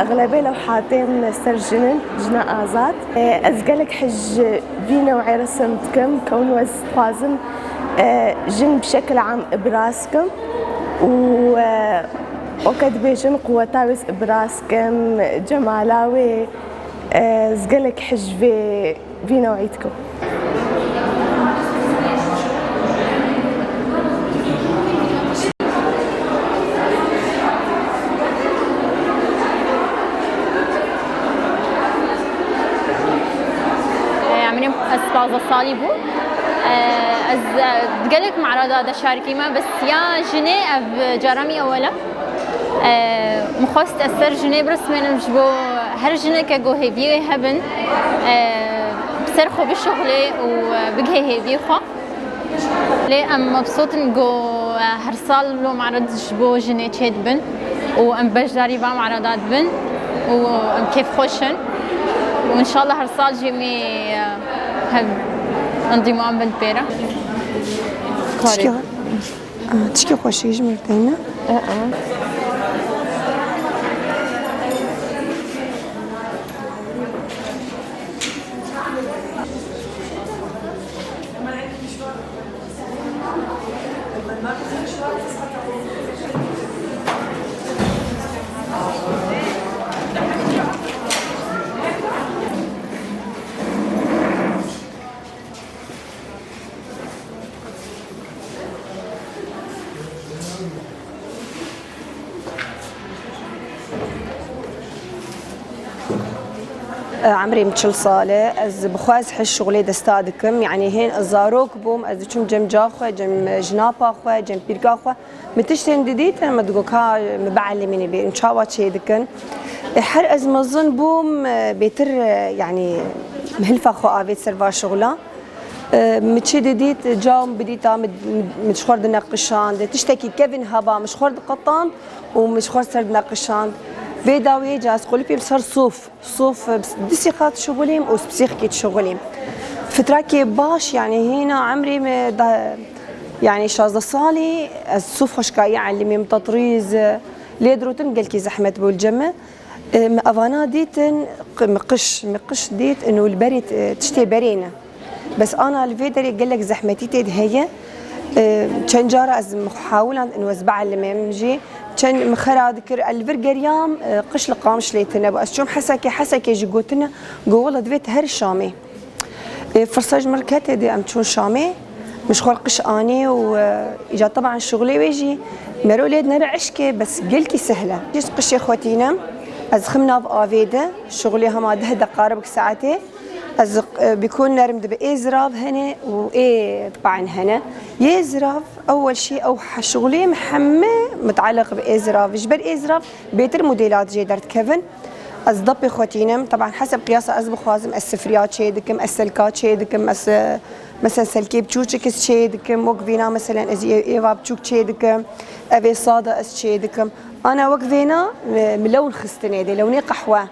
أغلبية لوحاتين سرجنن جنا آزاد أزقلك حج في نوعي رسمتكم كون وزفازم جن بشكل عام براسكم وقد بيجن قوتاويس براسكم جمالاوي زقلك حج في نوعيتكم. أسباز صالبو از دقلك معرضة دا شاركيما بس يا جني أف جرامي أولا مخوست أسر جني برسمين مجبو هر جني كجو هيفي هبن بسرخو بشغلي وبجه هيفي خو لي أم مبسوط نجو هر صال لو معرض جبو جني تشيد بن وأم بجداري با معرضات بن وأم كيف خوشن وإن شاء الله هر صال جيمي هل انضمام بنت بيرة تشكي خوشي جمرتينا عمري متشل صالة از بخواز حش شغلي دستادكم يعني هين الزاروك بوم از چون جم جاخوه جم جنابا خوه جم بيرقا خوه متشتين ديديت انا مدقوكا مبعلميني بي انشاوا تشي دكن حر از مظن بوم بيتر يعني مهلفة خو آفيت سرفا شغلا متشي ديديت جاوم بديتا مشخور دناقشان تشتكي كيفن هبا مشخور قطان ومشخور سر دناقشان بيداوي جاز قلبي بصر صوف دسيخات شغليم وسبسيخكيت شغليم فتراكي باش يعني هنا عمري يعني شازة صالي الصوف خشكاية علمي متطريز ليدروتن قلكي زحمة بالجمة افانا ديتن مقش ديت انه البريت تشتي برينا بس انا الفيدري قال لك زحمتي هي كان جارة از محاولة انه ازبع الممجي كان مخرا ذكر الفرقريام قش لقام شليتنا بس شوم حسكي جوتنا جو والله دفيت هر الشامي فرصاج مركات دي ام تشون شامي مش خول قش اني واجا طبعا شغلي ويجي مرو ليد نرى عشكي بس قلكي سهله جيت قش يا اخواتينا از خمنا بافيده شغلي هما ده دقارب ساعتين از بيكون نرمد بإزراف هنا وإيه طبعا هنا يزراف أول شيء أو شغلي محمى متعلق بإزراف جبر إزراف بيتر موديلات جدرت كيفن از ضبي خوتينم طبعا حسب قياسه از بخوازم السفريات شيدكم السلكات شيدكم مثلا سلكي بتشوشك شيدكم وقفينا مثلا از ايفا بتشوك شيدكم افي صاده از شيدكم انا وقفينا ملون خستني دي لوني قحوه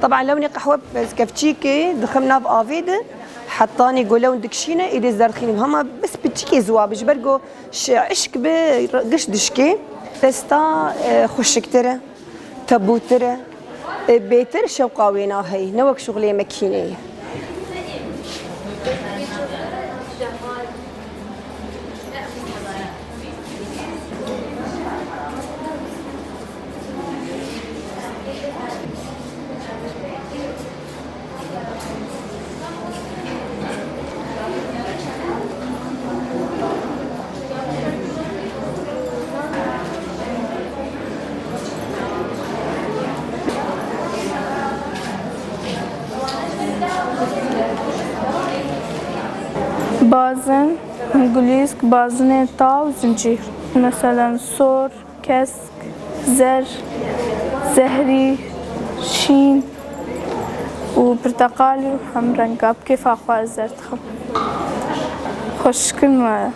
طبعا لوني قحوه بس كفتشيكي دخلنا بافيده حطاني قول لون دكشينه ايدي زرخين هما بس بتشيكي زوابج برجو عشك بقش دشكي تستا خوشكتره تبوتره بيتر شوقاوينا هي نوك شغلي مكينيه بازن انجليزك بازن طا وزنجير مثلا صور كسك زر زهري شين وبرتقالي وحمرنقاب كيف اخوة زرت خب خوشكن ما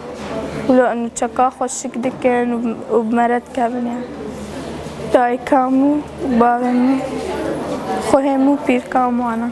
ولو انو تشكا خوشك دكن وبمرد كابن يعني داي كامو وباغنو خوهمو بير كامو انا